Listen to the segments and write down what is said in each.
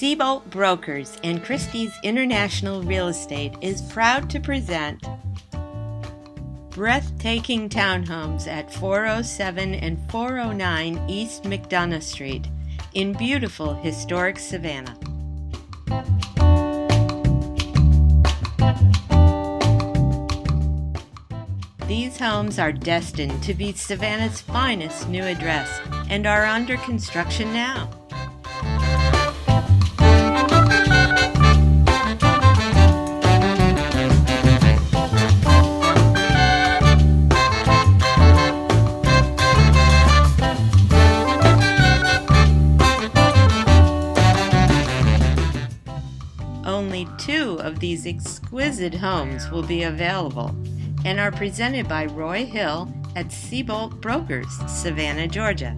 Seabolt Brokers and Christie's International Real Estate is proud to present breathtaking townhomes at 407 and 409 East McDonough Street in beautiful historic Savannah. These homes are destined to be Savannah's finest new address and are under construction now. Only 2 of these exquisite homes will be available and are presented by Roy Hill at Seabolt Brokers, Savannah, Georgia.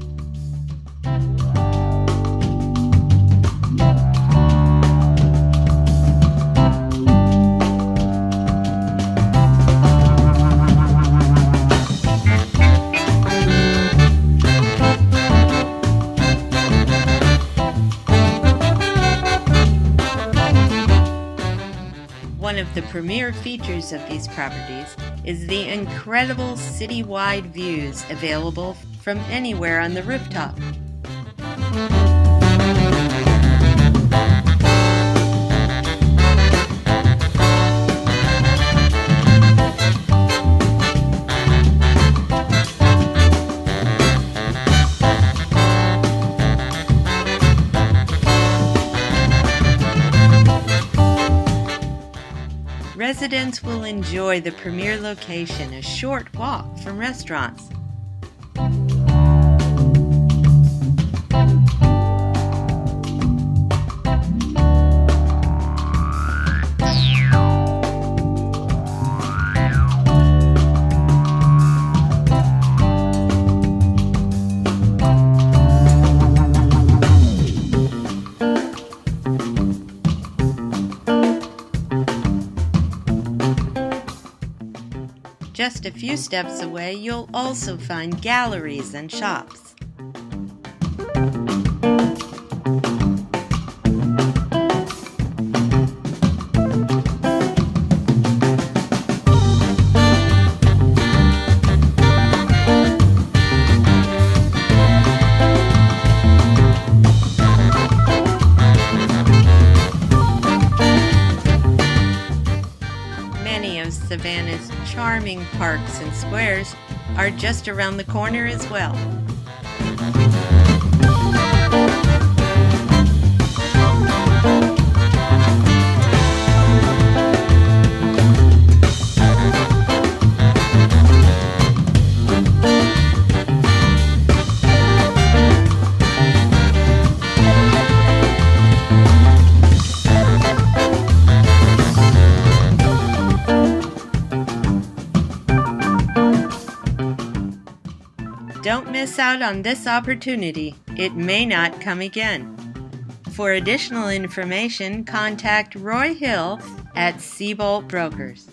One of the premier features of these properties is the incredible citywide views available from anywhere on the rooftop. Residents will enjoy the premier location a short walk from restaurants. Just a few steps away, you'll also find galleries and shops. Many of Savannah's charming parks and squares are just around the corner as well. Don't miss out on this opportunity. It may not come again. For additional information, contact Roy Hill at Seabolt Brokers.